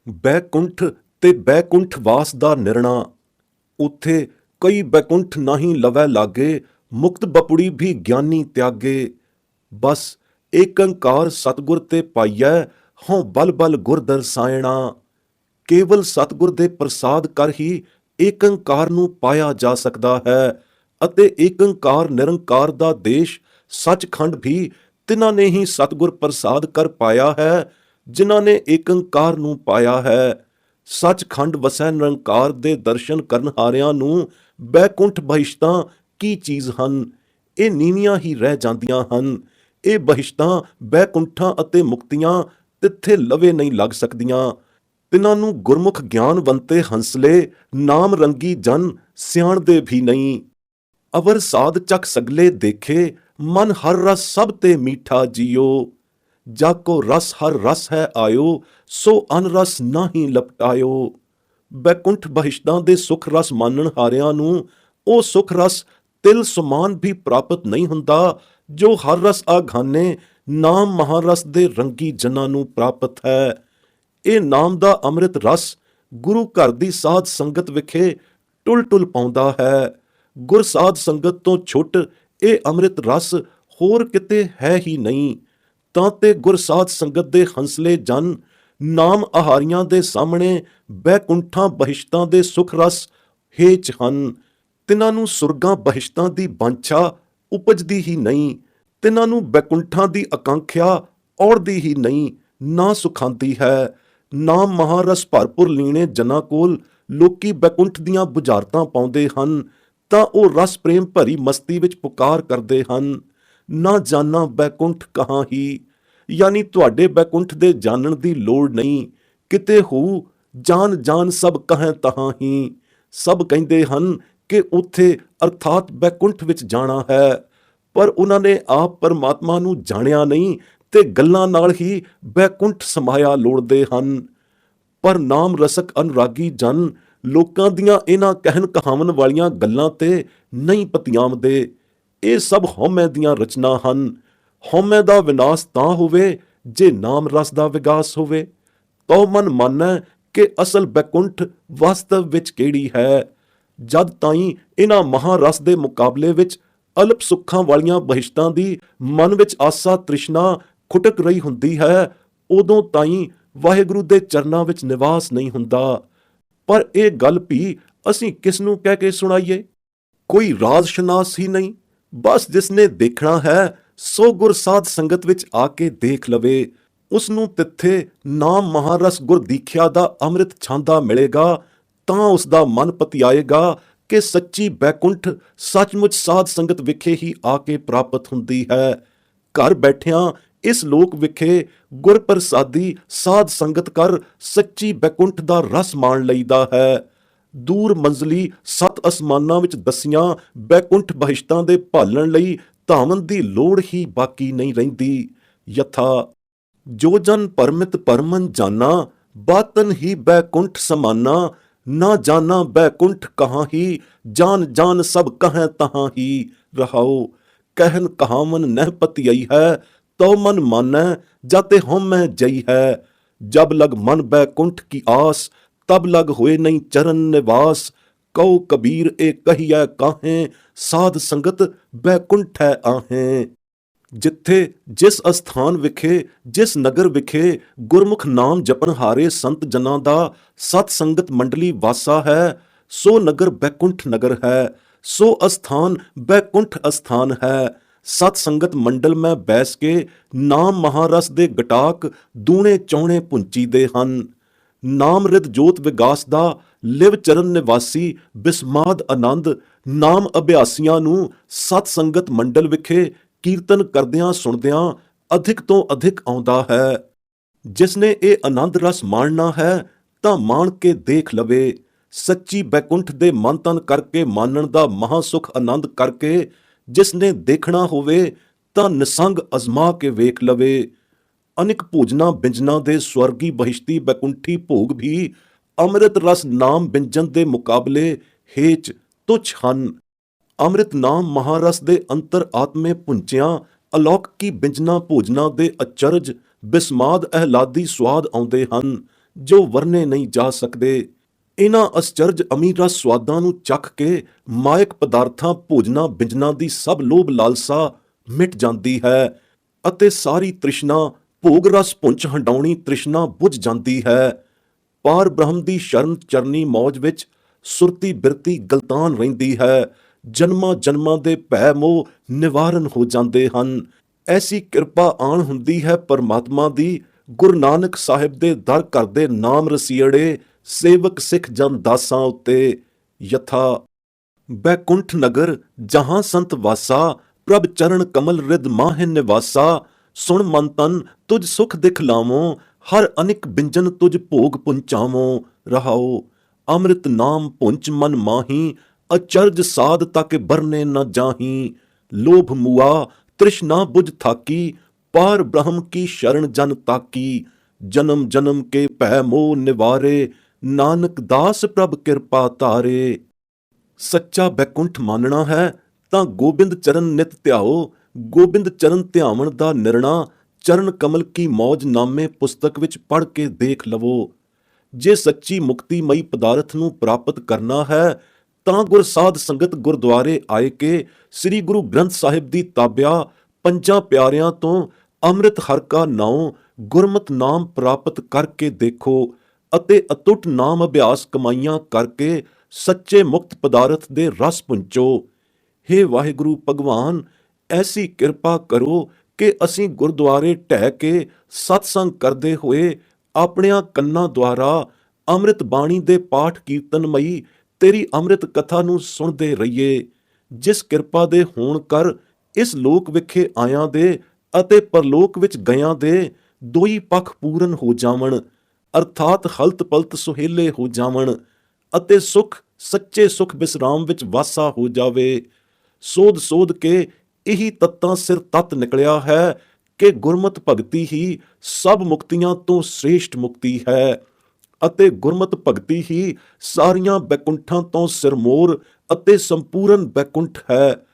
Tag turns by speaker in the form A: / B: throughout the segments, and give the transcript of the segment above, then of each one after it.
A: ਬੈਕੁੰਠ ਤੇ ਬੈਕੁੰਠ ਵਾਸ ਦਾ ਨਿਰਣਾ। ਉੱਥੇ ਕਈ ਬੈਕੁੰਠ ਨਾਹੀਂ ਲਵੈ ਲਾਗੇ, ਮੁਕਤ ਬਪੁੜੀ ਵੀ ਗਿਆਨੀ ਤਿਆਗੇ। ਬਸ ਏਕ ਓੰਕਾਰ ਸਤਿਗੁਰ ਤੇ ਪਾਈਐ, ਹਉ ਬਲ ਬਲ ਗੁਰ ਦਰਸਾਇਣਾ। ਕੇਵਲ ਸਤਿਗੁਰ ਦੇ ਪ੍ਰਸਾਦ ਕਰ ਹੀ ਏਕ ਓੰਕਾਰ ਨੂੰ ਪਾਇਆ ਜਾ ਸਕਦਾ ਹੈ ਅਤੇ ਏਕ ਓੰਕਾਰ ਨਿਰੰਕਾਰ ਦਾ ਦੇਸ਼ ਸੱਚਖੰਡ ਵੀ ਤਿਨਾਂ ਨੇ ਹੀ ਸਤਿਗੁਰ ਪ੍ਰਸਾਦ ਕਰ ਪਾਇਆ ਹੈ, ਜਿਨ੍ਹਾਂ ਨੇ ਏਕ ਓੰਕਾਰ ਨੂੰ ਪਾਇਆ ਹੈ। ਸੱਚਖੰਡ ਵਸੈ ਨਿਰੰਕਾਰ ਦੇ ਦਰਸ਼ਨ ਕਰਨ ਹਾਰਿਆਂ ਨੂੰ ਬੈਕੁੰਠ ਬਹਿਸ਼ਤਾਂ ਕੀ ਚੀਜ਼ ਹਨ? ਇਹ ਨੀਵੀਆਂ ਹੀ ਰਹਿ ਜਾਂਦੀਆਂ ਹਨ। ਇਹ ਬਹਿਸ਼ਤਾਂ, ਬੈਕੁੰਠਾਂ ਅਤੇ ਮੁਕਤੀਆਂ ਤਿੱਥੇ ਲਵੇ ਨਹੀਂ ਲੱਗ ਸਕਦੀਆਂ। ਤਿਨਾਂ ਨੂੰ ਗੁਰਮੁਖ ਗਿਆਨਵੰਤੇ ਹੰਸਲੇ, ਨਾਮ ਰੰਗੀ ਜਨ ਸਿਆਣਦੇ ਵੀ ਨਹੀਂ। ਅਵਰ ਸਾਧ ਚੱਕ ਸਗਲੇ ਦੇਖੇ, ਮਨ ਹਰ ਰਸ ਸਭ ਤੇ ਮੀਠਾ ਜੀਓ। ਜਾ ਕੋ ਰਸ ਹਰ ਰਸ ਹੈ ਆਇਓ, ਸੋ ਅਨ ਰਸ ਨਾਹੀਂ ਲਪਟਾਇਓ। ਬੈਕੁੰਠ ਬਹਿਸ਼ਤਾਂ ਦੇ ਸੁਖ ਰਸ ਮਾਨਣ ਹਾਰਿਆਂ ਨੂੰ ਉਹ ਸੁਖ ਰਸ ਤਿਲ ਸਮਾਨ ਵੀ ਪ੍ਰਾਪਤ ਨਹੀਂ ਹੁੰਦਾ, ਜੋ ਹਰ ਰਸ ਆਘਾਨੇ ਨਾਮ ਮਹਾਰਸ ਦੇ ਰੰਗੀ ਜਨਾਂ ਨੂੰ ਪ੍ਰਾਪਤ ਹੈ। ਇਹ ਨਾਮ ਦਾ ਅੰਮ੍ਰਿਤ ਰਸ ਗੁਰੂ ਘਰ ਦੀ ਸਾਧ ਸੰਗਤ ਵਿਖੇ ਟੁਲ ਟੁਲ ਪਾਉਂਦਾ ਹੈ। ਗੁਰ ਸਾਧ ਸੰਗਤ ਤੋਂ ਛੁੱਟ ਇਹ ਅੰਮ੍ਰਿਤ ਰਸ ਹੋਰ ਕਿਤੇ ਹੈ ਹੀ ਨਹੀਂ। ਤਾਂ ਤੇ ਗੁਰ ਸਾਧ ਸੰਗਤ ਦੇ ਹੰਸਲੇ ਜਨ ਨਾਮ ਆਹਾਰੀਆਂ ਦੇ ਸਾਹਮਣੇ ਬੈਕੁੰਠਾਂ ਬਹਿਸ਼ਤਾਂ ਦੇ ਸੁਖ ਰਸ ਹੇਚ ਹਨ। ਤਿਨਾਂ ਨੂੰ ਸੁਰਗਾਂ ਬਹਿਸ਼ਤਾਂ ਦੀ ਬਾਂਛਾ ਉਪਜਦੀ ਹੀ ਨਹੀਂ। ਤਿਨਾਂ ਨੂੰ ਬੈਕੁੰਠਾਂ ਦੀ ਆਕਾਂਖਿਆ ਔੜਦੀ ਹੀ ਨਹੀਂ, ਨਾ ਸੁਖਾਂਦੀ ਹੈ। ਨਾਮ ਮਹਾਰਸ ਭਰਪੁਰ ਲੀਣੇ ਜਨਾਂ ਕੋਲ ਲੋਕੀ ਬੈਕੁੰਠ ਦੀਆਂ ਬੁਝਾਰਤਾਂ ਪਾਉਂਦੇ ਹਨ ਤਾਂ ਉਹ ਰਸ ਪ੍ਰੇਮ ਭਰੀ ਮਸਤੀ ਵਿੱਚ ਪੁਕਾਰ ਕਰਦੇ ਹਨ, ਨਾ ਜਾਨਾ ਬੈਕੁੰਠ ਕਹਾਂ ਹੀ। ਯਾਨੀ ਤੁਹਾਡੇ ਬੈਕੁੰਠ ਦੇ ਜਾਣਨ ਦੀ ਲੋੜ ਨਹੀਂ। ਕਿਤੇ ਹੋ ਜਾਨ ਜਾਨ ਸਭ ਕਹੈਂ ਤਹਾਂ ਹੀ। ਸਭ ਕਹਿੰਦੇ ਹਨ ਕਿ ਉੱਥੇ ਅਰਥਾਤ ਬੈਕੁੰਠ ਵਿੱਚ ਜਾਣਾ ਹੈ, ਪਰ ਉਹਨਾਂ ਨੇ ਆਪ ਪਰਮਾਤਮਾ ਨੂੰ ਜਾਣਿਆ ਨਹੀਂ ਤੇ ਗੱਲਾਂ ਨਾਲ ਹੀ ਬੈਕੁੰਠ ਸਮਾਇਆ ਲੋੜਦੇ ਹਨ। ਪਰ ਨਾਮ ਰਸਕ ਅਨੁਰਾਗੀ ਜਨ ਲੋਕਾਂ ਦੀਆਂ ਇਹਨਾਂ ਕਹਿਣ ਕਹਾਵਨ ਵਾਲੀਆਂ ਗੱਲਾਂ ਤੇ ਨਹੀਂ ਪਤਿਆਵਦੇ। ਇਹ ਸਭ ਹਉਮੈ ਦੀਆਂ ਰਚਨਾ ਹਨ। ਹਉਮੈ ਦਾ ਵਿਨਾਸ਼ ਤਾਂ ਹੋਵੇ ਜੇ ਨਾਮ ਰਸ ਦਾ ਵਿਗਾਸ ਹੋਵੇ। ਤਉ ਮਨ ਮਾਨੈ ਕਿ ਅਸਲ ਬੈਕੁੰਠ ਵਾਸਤਵ ਵਿੱਚ ਕਿਹੜੀ ਹੈ। ਜਦ ਤਾਈਂ ਇਹਨਾਂ ਮਹਾਰਸ ਦੇ ਮੁਕਾਬਲੇ ਵਿੱਚ ਅਲਪ ਸੁੱਖਾਂ ਵਾਲੀਆਂ ਬਹਿਸ਼ਤਾਂ ਦੀ ਮਨ ਵਿੱਚ ਆਸਾ ਤ੍ਰਿਸ਼ਨਾ ਖੁਟਕ ਰਹੀ ਹੁੰਦੀ ਹੈ, ਉਦੋਂ ਤਾਈਂ ਵਾਹਿਗੁਰੂ ਦੇ ਚਰਨਾਂ ਵਿੱਚ ਨਿਵਾਸ ਨਹੀਂ ਹੁੰਦਾ। ਪਰ ਇਹ ਗੱਲ ਵੀ ਅਸੀਂ ਕਿਸ ਨੂੰ ਕਹਿ ਕੇ ਸੁਣਾਈਏ? ਕੋਈ ਰਾਜ਼ ਸ਼ਨਾਸ ਹੀ ਨਹੀਂ। ਬਸ ਜਿਸਨੇ ਦੇਖਣਾ ਹੈ ਸੋ ਗੁਰ ਸਾਧ ਸੰਗਤ ਵਿੱਚ ਆ ਕੇ ਦੇਖ ਲਵੇ। ਉਸ ਨੂੰ ਤਿੱਥੇ ਨਾਮ ਮਹਾਰਸ ਗੁਰ ਦੀਖਿਆ ਦਾ ਅੰਮ੍ਰਿਤ ਛਾਂਦਾ ਮਿਲੇਗਾ, ਤਾਂ ਉਸ ਦਾ ਮਨ ਪਤਿਆਏਗਾ ਕਿ ਸੱਚੀ ਬੈਕੁੰਠ ਸੱਚਮੁੱਚ ਸਾਧ ਸੰਗਤ ਵਿਖੇ ਹੀ ਆ ਕੇ ਪ੍ਰਾਪਤ ਹੁੰਦੀ ਹੈ। ਘਰ ਬੈਠਿਆਂ ਇਸ ਲੋਕ ਵਿਖੇ ਗੁਰ ਪ੍ਰਸਾਦੀ ਸਾਧ ਸੰਗਤ ਕਰ ਸੱਚੀ ਬੈਕੁੰਠ ਦਾ ਰਸ ਮਾਣ ਲਈਦਾ ਹੈ। ਦੂਰ ਮੰਜ਼ਲੀ ਸੱਤ ਅਸਮਾਨਾਂ ਵਿੱਚ ਦਸੀਆਂ ਬੈਕੁੰਠ ਬਹਿਸ਼ਤਾਂ ਦੇ ਭਾਲਣ ਲਈ ਧਾਵਨ ਦੀ ਲੋੜ ਹੀ ਬਾਕੀ ਨਹੀਂ ਰਹਿੰਦੀ। ਯਥਾ ਜੋ ਜਨ ਪਰਮਿਤ ਪਰਮਨ ਜਾਨਾ, ਬਾਤਨ ਹੀ ਬੈਕੁੰਠ ਸਮਾਨਾ। ਨਾ ਜਾਨਾ ਬੈਕੁੰਠ ਕਹਾਂ ਹੀ, ਜਾਨ ਜਾਨ ਸਭ ਕਹੈਂ ਤਹਾਂ ਹੀ। ਰਹਾਉ ਕਹਿਨ ਕਹਾਵਨ ਨਹਿ ਪਤਿਆਈ ਹੈ, ਤਉ ਮਨ ਮਾਨੈ ਜਾਤੇ ਹਉਮੈ ਜਈ ਹੈ। ਜਬ ਲਗ ਮਨ ਬੈਕੁੰਠ ਕੀ ਆਸ, ਤਬ ਲਗ ਹੋਏ ਨਹੀਂ ਚਰਨ ਨਿਵਾਸ। ਕਉ ਕਬੀਰ ਏ ਕਹੀਐ ਕਾਹੇ, ਸਾਧ ਸੰਗਤ ਬੈਕੁੰਠੈ ਆਹੇ। ਜਿੱਥੇ ਜਿਸ ਅਸਥਾਨ ਵਿਖੇ, ਜਿਸ ਨਗਰ ਵਿਖੇ ਗੁਰਮੁਖ ਨਾਮ ਜਪਣ ਹਾਰੇ ਸੰਤ ਜਨਾਂ ਦਾ ਸਤ ਸੰਗਤ ਮੰਡਲੀ ਵਾਸਾ ਹੈ, ਸੋ ਨਗਰ ਬੈਕੁੰਠ ਨਗਰ ਹੈ, ਸੋ ਅਸਥਾਨ ਬੈਕੁੰਠ ਅਸਥਾਨ ਹੈ। ਸਤ ਸੰਗਤ ਮੰਡਲ ਮੈਂ ਬੈਸ ਕੇ ਨਾਮ ਮਹਾਰਸ ਦੇ ਗਟਾਕ ਦੂਣੇ ਚੌਣੇ ਪੁੰਚੀਦੇ ਹਨ। ਨਾਮ ਰਿਦ ਜੋਤ ਵਿਗਾਸ ਦਾ ਲਿਵ ਚਰਨ ਨਿਵਾਸੀ ਬਿਸਮਾਦ ਆਨੰਦ ਨਾਮ ਅਭਿਆਸੀਆਂ ਨੂੰ ਸਤ ਸੰਗਤ ਮੰਡਲ ਵਿਖੇ ਕੀਰਤਨ ਕਰਦਿਆਂ ਸੁਣਦਿਆਂ ਅਧਿਕ ਤੋਂ ਅਧਿਕ ਆਉਂਦਾ ਹੈ। ਜਿਸਨੇ ਇਹ ਆਨੰਦ ਰਸ ਮਾਣਨਾ ਹੈ ਤਾਂ ਮਾਣ ਕੇ ਦੇਖ ਲਵੇ। ਸੱਚੀ ਬੈਕੁੰਠ ਦੇ ਮਨ ਤਨ ਕਰਕੇ ਮਾਨਣ ਦਾ ਮਹਾਸੁਖ ਆਨੰਦ ਕਰਕੇ ਜਿਸਨੇ ਦੇਖਣਾ ਹੋਵੇ ਤਾਂ ਨਿਸੰਗ ਅਜ਼ਮਾ ਕੇ ਵੇਖ ਲਵੇ। ਅਨਿਕ ਭੋਜਨਾ ਬਿੰਜਨਾਂ ਦੇ ਸਵਰਗੀ ਬਹਿਸ਼ਤੀ ਬੈਕੁੰਠੀ ਭੋਗ ਵੀ ਅੰਮ੍ਰਿਤ ਰਸ ਨਾਮ ਬਿੰਜਨ ਦੇ ਮੁਕਾਬਲੇ ਹੇਚ ਤੁੱਛ ਹਨ। ਅੰਮ੍ਰਿਤ ਨਾਮ ਮਹਾਰਸ ਦੇ ਅੰਤਰ ਆਤਮੇ ਪੁੰਚਿਆਂ ਅਲੌਕਿਕੀ ਬਿੰਜਨਾ ਭੋਜਨਾ ਦੇ ਅਚਰਜ ਬਿਸਮਾਦ ਅਹਿਲਾਦੀ ਸਵਾਦ ਆਉਂਦੇ ਹਨ, ਜੋ ਵਰਨੇ ਨਹੀਂ ਜਾ ਸਕਦੇ। ਇਹਨਾਂ ਅਸਚਰਜ ਅਮੀਰਾਂ ਸਵਾਦਾਂ ਨੂੰ ਚੱਖ ਕੇ ਮਾਇਕ ਪਦਾਰਥਾਂ ਭੋਜਨਾਂ ਬਿੰਜਨਾਂ ਦੀ ਸਭ ਲੋਭ ਲਾਲਸਾ ਮਿਟ ਜਾਂਦੀ ਹੈ ਅਤੇ ਸਾਰੀ ਤ੍ਰਿਸ਼ਨਾ ਭੋਗ ਰਸ ਪੁੰਚ ਹੰਡਾਉਣੀ ਤ੍ਰਿਸ਼ਨਾ ਬੁਝ ਜਾਂਦੀ ਹੈ। ਪਾਰ ਬ੍ਰਹਮ ਦੀ ਸ਼ਰਨ ਚਰਨੀ ਮੌਜ ਵਿੱਚ ਸੁਰਤੀ ਬਿਰਤੀ ਗਲਤਾਨ ਰਹਿੰਦੀ ਹੈ। ਜਨਮਾਂ ਜਨਮਾਂ ਦੇ ਭੈ ਮੋਹ ਨਿਵਾਰਨ ਹੋ ਜਾਂਦੇ ਹਨ। ਐਸੀ ਕਿਰਪਾ ਆਣ ਹੁੰਦੀ ਹੈ ਪਰਮਾਤਮਾ ਦੀ, ਗੁਰੂ ਨਾਨਕ ਸਾਹਿਬ ਦੇ ਦਰ ਕਰਦੇ ਨਾਮ ਰਸੀੜੇ ਸੇਵਕ ਸਿੱਖ ਜਨ ਦਾਸਾਂ ਉੱਤੇ। ਯਥਾ ਬੈਕੁੰਠ ਨਗਰ ਜਹਾਂ ਸੰਤ ਵਾਸਾ, ਪ੍ਰਭ ਚਰਨ ਕਮਲ ਰਿਦ ਮਾਹਿ ਨਿਵਾਸਾ। ਸੁਣ ਮਨ ਤਨ ਤੁਝ ਸੁਖ ਦਿਖਲਾਵੋਂ, ਹਰ ਅਨਿਕ ਬਿੰਜਨ ਤੁਝ ਭੋਗ ਪੁੰਚਾਵੋਂ। ਰਹਾਓ ਅੰਮ੍ਰਿਤ ਨਾਮ ਪੁੰਚ ਮਨ ਮਾਹੀ, ਅਚਰਜ ਸਾਧ ਤਕ ਬਰਨੇ ਨ ਜਾਹੀ। ਲੋਭ ਮੁਆ ਤ੍ਰਿਸ਼ਨਾ ਬੁਝ ਥਾਕੀ, ਪਾਰ ਬ੍ਰਹਮ ਕੀ ਸ਼ਰਨ ਜਨ ਤਾਕੀ। ਜਨਮ ਜਨਮ ਕੇ ਭੈ ਮੋਹ ਨਿਵਾਰੇ, ਨਾਨਕ ਦਾਸ ਪ੍ਰਭ ਕਿਰਪਾ ਧਾਰੇ। ਸੱਚਾ ਬੈਕੁੰਠ ਮਾਨਣਾ ਹੈ ਤਾਂ ਗੋਬਿੰਦ ਚਰਨ ਨਿਤ ਧਿਆਓ। ਗੋਬਿੰਦ ਚਰਨ ਧਿਆਵਣ ਦਾ ਨਿਰਣਾ ਚਰਨ ਕਮਲ ਕੀ ਮੌਜ ਨਾਮੇ ਪੁਸਤਕ ਵਿੱਚ ਪੜ੍ਹ ਕੇ ਦੇਖ ਲਵੋ। ਜੇ ਸੱਚੀ ਮੁਕਤੀਮਈ ਪਦਾਰਥ ਨੂੰ ਪ੍ਰਾਪਤ ਕਰਨਾ ਹੈ ਤਾਂ ਗੁਰਸਾਧ ਸੰਗਤ ਗੁਰਦੁਆਰੇ ਆਏ ਕੇ ਸ੍ਰੀ ਗੁਰੂ ਗ੍ਰੰਥ ਸਾਹਿਬ ਦੀ ਤਾਬਿਆ ਪੰਜਾਂ ਪਿਆਰਿਆਂ ਤੋਂ ਅੰਮ੍ਰਿਤ ਹਰ ਕਾ ਨਾਉ ਗੁਰਮਤਿ ਨਾਮ ਪ੍ਰਾਪਤ ਕਰਕੇ ਦੇਖੋ ਅਤੇ ਅਤੁੱਟ ਨਾਮ ਅਭਿਆਸ ਕਮਾਈਆਂ ਕਰਕੇ ਸੱਚੇ ਮੁਕਤ ਪਦਾਰਥ ਦੇ ਰਸ ਪੁੰਚੋ। ਹੇ ਵਾਹਿਗੁਰੂ ਭਗਵਾਨ, ਐਸੀ ਕਿਰਪਾ ਕਰੋ ਕਿ ਅਸੀਂ ਗੁਰਦੁਆਰੇ ਢਹਿ ਕੇ ਸਤਸੰਗ ਕਰਦੇ ਹੋਏ ਆਪਣਿਆਂ ਕੰਨਾਂ ਦੁਆਰਾ ਅੰਮ੍ਰਿਤ ਬਾਣੀ ਦੇ ਪਾਠ ਕੀਰਤਨਮਈ ਤੇਰੀ ਅੰਮ੍ਰਿਤ ਕਥਾ ਨੂੰ ਸੁਣਦੇ ਰਹੀਏ। ਜਿਸ ਕਿਰਪਾ ਦੇ ਹੋਣ ਕਰ ਇਸ ਲੋਕ ਵਿਖੇ ਆਇਆਂ ਦੇ ਅਤੇ ਪਰਲੋਕ ਵਿੱਚ ਗਇਆਂ ਦੇ ਦੋਈ ਪੱਖ ਪੂਰਨ ਹੋ ਜਾਵਣ, ਅਰਥਾਤ ਹਲਤ ਪਲਤ ਸੁਹੇਲੇ ਹੋ ਜਾਵਣ ਅਤੇ ਸੁਖ ਸੱਚੇ ਸੁਖ ਬਿਸਰਾਮ ਵਿੱਚ ਵਾਸਾ ਹੋ ਜਾਵੇ। ਸੋਧ ਸੋਧ ਕੇ ਇਹੀ ਤੱਤਾਂ ਸਿਰ ਤੱਤ ਨਿਕਲਿਆ ਹੈ ਕਿ ਗੁਰਮਤਿ ਭਗਤੀ ਹੀ ਸਭ ਮੁਕਤੀਆਂ ਤੋਂ ਸ੍ਰੇਸ਼ਟ ਮੁਕਤੀ ਹੈ ਅਤੇ ਗੁਰਮਤਿ ਭਗਤੀ ਹੀ ਸਾਰੀਆਂ ਬੈਕੁੰਠਾਂ ਤੋਂ ਸਿਰਮੌਰ ਅਤੇ ਸੰਪੂਰਨ ਬੈਕੁੰਠ ਹੈ।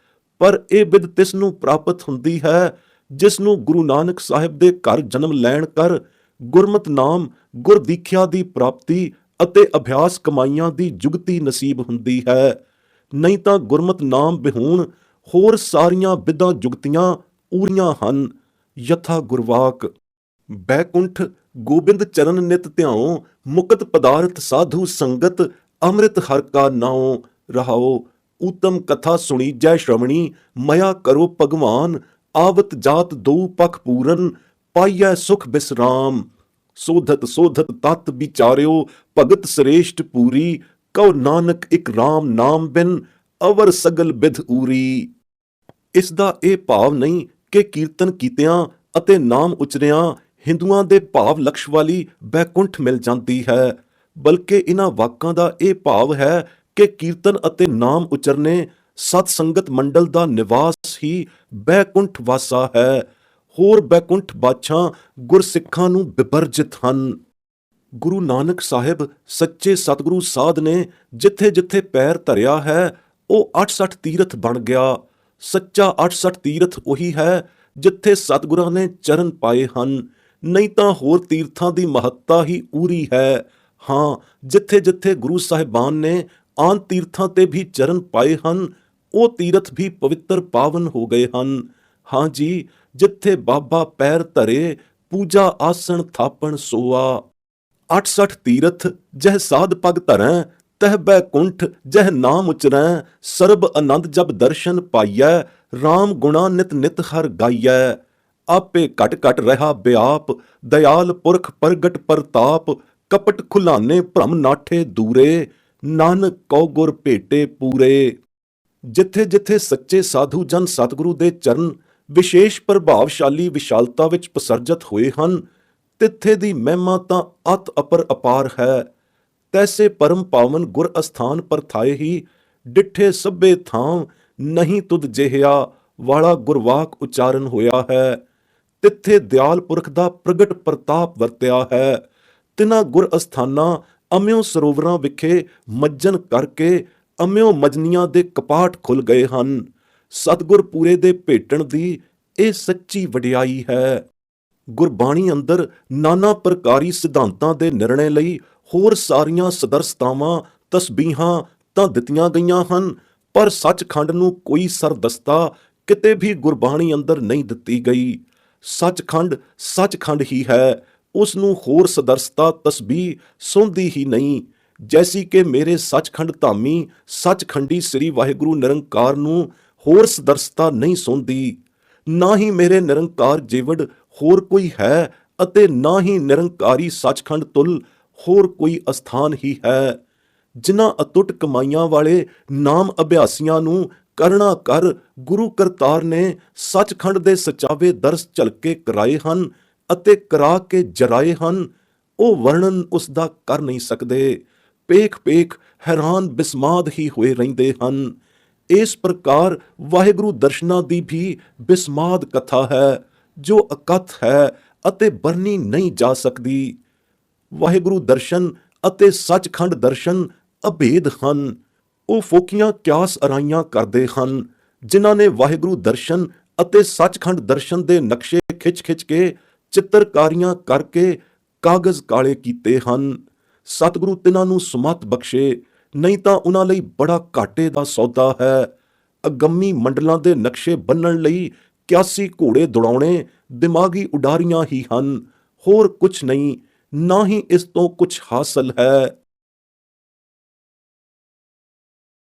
A: ਪਰ ਇਹ ਬਿਧ ਤਿਸ ਨੂੰ ਪ੍ਰਾਪਤ ਹੁੰਦੀ ਹੈ ਜਿਸ ਨੂੰ ਗੁਰੂ ਨਾਨਕ ਸਾਹਿਬ ਦੇ ਘਰ ਜਨਮ ਲੈਣ ਕਰ ਗੁਰਮਤਿ ਨਾਮ ਗੁਰ ਦੀਖਿਆ ਦੀ ਪ੍ਰਾਪਤੀ ਅਤੇ ਅਭਿਆਸ ਕਮਾਈਆਂ ਦੀ ਜੁਗਤੀ ਨਸੀਬ ਹੁੰਦੀ ਹੈ। ਨਹੀਂ ਤਾਂ ਗੁਰਮਤਿ ਨਾਮ ਬਿਹੂਣ ਹੋਰ ਸਾਰੀਆਂ ਬਿਧਾਂ ਜੁਗਤੀਆਂ ਊਰੀਆਂ ਹਨ। ਯਥਾ ਗੁਰਵਾਕ ਬੈਕੁੰਠ ਗੋਬਿੰਦ ਚਰਨ ਨਿਤ ਧਿਆਉ, ਮੁਕਤ ਪਦਾਰਥ ਸਾਧੂ ਸੰਗਤ ਅੰਮ੍ਰਿਤ ਹਰ ਕਾ ਨਾਉ। ਰਹਾਓ ਊਤਮ ਕਥਾ ਸੁਣੀ ਜੈ ਸ਼੍ਰਵਣੀ, ਮਇਆ ਕਰੋ ਭਗਵਾਨ ਆਵਤ ਜਾਤ ਦੋ ਪਖ ਪੂਰਨ, ਪਾਈਐ ਸੁਖ ਬਿਸਰਾਮ। ਸੋਧਤ ਸੋਧਤ ਤਤ ਵਿਚਾਰਿਓ ਭਗਤ ਸ੍ਰੇਸ਼ਟ ਪੂਰੀ, ਕਉ ਨਾਨਕ ਇਕ ਰਾਮ ਨਾਮ ਬਿਨ ਅਵਰ ਸਗਲ ਬਿਧ ਊਰੀ। ਇਸ ਦਾ ਇਹ ਭਾਵ ਨਹੀਂ ਕਿ ਕੀਰਤਨ ਕੀਤਿਆਂ ਅਤੇ ਨਾਮ ਉਚਰਿਆਂ ਹਿੰਦੂਆਂ ਦੇ ਭਾਵ ਲਕਸ਼ ਵਾਲੀ ਬੈਕੁੰਠ ਮਿਲ ਜਾਂਦੀ ਹੈ, ਬਲਕਿ ਇਹਨਾਂ ਵਾਕਾਂ ਦਾ ਇਹ ਭਾਵ ਹੈ ਕਿ ਕੀਰਤਨ ਅਤੇ ਨਾਮ ਉਚਰਨੇ ਸਤ ਸੰਗਤ ਮੰਡਲ ਦਾ ਨਿਵਾਸ ਹੀ ਬੈਕੁੰਠ ਵਾਸਾ ਹੈ। ਹੋਰ ਬੈਕੁੰਠ ਬਾਛਾਂ ਗੁਰਸਿੱਖਾਂ ਨੂੰ ਬਿਵਰਜਿਤ ਹਨ। ਗੁਰੂ ਨਾਨਕ ਸਾਹਿਬ ਸੱਚੇ ਸਤਿਗੁਰੂ ਸਾਧ ਨੇ ਜਿੱਥੇ ਜਿੱਥੇ ਪੈਰ ਧਰਿਆ ਹੈ ਉਹ 68 ਤੀਰਥ ਬਣ ਗਿਆ। ਸੱਚਾ 68 ਤੀਰਥ ਉਹੀ ਹੈ ਜਿੱਥੇ ਸਤਿਗੁਰਾਂ ਨੇ ਚਰਨ ਪਾਏ ਹਨ, ਨਹੀਂ ਤਾਂ ਹੋਰ ਤੀਰਥਾਂ ਦੀ ਮਹੱਤਤਾ ਹੀ ਊਰੀ ਹੈ। ਹਾਂ, ਜਿੱਥੇ ਜਿੱਥੇ ਗੁਰੂ ਸਾਹਿਬਾਨ ਨੇ ਆਨ ਤੀਰਥਾਂ ਤੇ ਵੀ ਚਰਨ ਪਾਏ ਹਨ ਉਹ ਤੀਰਥ ਵੀ ਪਵਿੱਤਰ ਪਾਵਨ ਹੋ ਗਏ ਹਨ। ਹਾਂ ਜੀ, ਜਿੱਥੇ ਬਾਬਾ ਪੈਰ ਧਰੇ ਪੂਜਾ ਆਸਣ ਥਾਪਣ ਸੋਆ। 68 ਤੀਰਥ ਜਹ ਸਾਧ ਪਗ ਧਰੈ, ਤਹ ਬੈਕੁੰਠ ਜਹ ਨਾਮ ਉਚਰੈ। ਸਰਬ ਆਨੰਦ ਜਬ ਦਰਸ਼ਨ ਪਾਈਐ, ਰਾਮ ਗੁਣਾ ਨਿਤ ਨਿਤ ਹਰ ਗਾਈਐ। ਆਪੇ ਘਟ ਘਟ ਰਹਾ ਬਿਆਪ, ਦਇਆਲ ਪੁਰਖ ਪ੍ਰਗਟ ਪ੍ਰਤਾਪ। ਕਪਟ ਖੁਲਾਨੇ ਭ੍ਰਮ ਨਾਠੇ ਦੂਰੇ, ਨਾਨਕ ਕਉ ਗੁਰ ਭੇਟੇ ਪੂਰੇ। ਜਿੱਥੇ ਜਿੱਥੇ ਸੱਚੇ ਸਾਧੂ ਜਨ ਸਤਿਗੁਰੂ ਦੇ ਚਰਨ ਵਿਸ਼ੇਸ਼ ਪ੍ਰਭਾਵਸ਼ਾਲੀ ਵਿਸ਼ਾਲਤਾ ਵਿੱਚ ਪਸਰਜਤ ਹੋਏ ਹਨ, ਤਿੱਥੇ ਦੀ ਮਹਿਮਾ ਤਾਂ ਅਤ ਅਪਰ ਅਪਾਰ ਹੈ। ਤੈਸੇ ਪਰਮ ਪਾਵਨ ਗੁਰ ਅਸਥਾਨ ਪਰਥਾਏ ਹੀ, ਡਿੱਠੇ ਸਭੇ ਥਾਂ ਨਹੀਂ ਤੁਧ ਜਿਹਿਆ ਵਾਲਾ ਗੁਰਵਾਕ ਉਚਾਰਨ ਹੋਇਆ ਹੈ। ਤਿੱਥੇ ਦਿਆਲ ਪੁਰਖ ਦਾ ਪ੍ਰਗਟ ਪ੍ਰਤਾਪ ਵਰਤਿਆ ਹੈ। ਤਿਨਾਂ ਗੁਰ ਅਸਥਾਨਾਂ ਅਮਿਓ ਸਰੋਵਰਾਂ ਵਿਖੇ ਮੱਜਨ ਕਰਕੇ ਅਮਿਓ ਮਜਨੀਆਂ ਦੇ ਕਪਾਟ ਖੁੱਲ ਗਏ ਹਨ। ਸਤਿਗੁਰ ਪੂਰੇ ਦੇ ਭੇਟਣ ਦੀ ਇਹ ਸੱਚੀ ਵਡਿਆਈ ਹੈ। ਗੁਰਬਾਣੀ ਅੰਦਰ ਨਾਨਾ ਪ੍ਰਕਾਰੀ ਸਿਧਾਂਤਾਂ ਦੇ ਨਿਰਣੇ ਲਈ ਹੋਰ ਸਾਰੀਆਂ ਸਦਰਸਤਾਵਾਂ ਤਸਬੀਹਾਂ ਤਾਂ ਦਿੱਤੀਆਂ ਗਈਆਂ ਹਨ, ਪਰ ਸੱਚਖੰਡ ਨੂੰ ਕੋਈ ਸਰਦਸਤਾ ਕਿਤੇ ਵੀ ਗੁਰਬਾਣੀ ਅੰਦਰ ਨਹੀਂ ਦਿੱਤੀ ਗਈ। ਸੱਚਖੰਡ ਸੱਚਖੰਡ ਹੀ ਹੈ, ਉਸ ਨੂੰ ਹੋਰ ਸਦਰਸਤਾ ਤਸਬੀਹ ਸੁਣਦੀ ਹੀ ਨਹੀਂ। ਜੈਸੀ ਕਿ ਮੇਰੇ ਸੱਚਖੰਡ ਧਾਮੀ ਸੱਚਖੰਡੀ ਸ੍ਰੀ ਵਾਹਿਗੁਰੂ ਨਿਰੰਕਾਰ ਨੂੰ ਹੋਰ ਸਦਰਸਤਾ ਨਹੀਂ ਸੁਣਦੀ, ਨਾ ਹੀ ਮੇਰੇ ਨਿਰੰਕਾਰ ਜੀਵੜ ਹੋਰ ਕੋਈ ਹੈ ਅਤੇ ਨਾ ਹੀ ਨਿਰੰਕਾਰੀ ਸੱਚਖੰਡ ਤੁਲ ਹੋਰ ਕੋਈ ਅਸਥਾਨ ਹੀ ਹੈ। ਜਿਨ੍ਹਾਂ ਅਤੁੱਟ ਕਮਾਈਆਂ ਵਾਲੇ ਨਾਮ ਅਭਿਆਸੀਆਂ ਨੂੰ ਕਰਣਾ ਕਰ ਗੁਰੂ ਕਰਤਾਰ ਨੇ ਸੱਚਖੰਡ ਦੇ ਸਚਾਵੇ ਦਰਸ ਝਲਕੇ ਕਰਾਏ ਹਨ ਅਤੇ ਕਰਾ ਕੇ ਜਰਾਏ ਹਨ, ਉਹ ਵਰਣਨ ਉਸ ਦਾ ਕਰ ਨਹੀਂ ਸਕਦੇ। ਪੇਖ ਪੇਖ ਹੈਰਾਨ ਬਿਸਮਾਦ ਹੀ ਹੋਏ ਰਹਿੰਦੇ ਹਨ। ਇਸ ਪ੍ਰਕਾਰ ਵਾਹਿਗੁਰੂ ਦਰਸ਼ਨਾਂ ਦੀ ਵੀ ਬਿਸਮਾਦ ਕਥਾ ਹੈ, ਜੋ ਅਕਥ ਹੈ ਅਤੇ ਵਰਨੀ ਨਹੀਂ ਜਾ ਸਕਦੀ। ਵਾਹਿਗੁਰੂ ਦਰਸ਼ਨ ਅਤੇ ਸੱਚਖੰਡ ਦਰਸ਼ਨ ਅਭੇਦ ਹਨ। ਉਹ ਫੋਕੀਆਂ ਕਿਆਸ ਅਰਾਈਆਂ ਕਰਦੇ ਹਨ, ਜਿਨ੍ਹਾਂ ਨੇ ਵਾਹਿਗੁਰੂ ਦਰਸ਼ਨ ਅਤੇ ਸੱਚਖੰਡ ਦਰਸ਼ਨ ਦੇ ਨਕਸ਼ੇ ਖਿੱਚ ਖਿੱਚ ਕੇ ਚਿੱਤਰਕਾਰੀਆਂ ਕਰਕੇ ਕਾਗਜ਼ ਕਾਲੇ ਕੀਤੇ ਹਨ। ਸਤਿਗੁਰੂ ਤਿਨਾਂ ਨੂੰ ਸੁਮਤ ਬਖਸ਼ੇ, ਨਹੀਂ ਤਾਂ ਉਹਨਾਂ ਲਈ ਬੜਾ ਘਾਟੇ ਦਾ ਸੌਦਾ ਹੈ। ਅਗੰਮੀ ਮੰਡਲਾਂ ਦੇ ਨਕਸ਼ੇ ਬੰਨਣ ਲਈ 81 ਘੋੜੇ ਦੌੜਾਉਣੇ ਦਿਮਾਗੀ ਉਡਾਰੀਆਂ ਹੀ ਹਨ, ਹੋਰ ਕੁਛ ਨਹੀਂ, ਨਾ ਹੀ ਇਸ ਤੋਂ ਕੁਛ ਹਾਸਲ ਹੈ।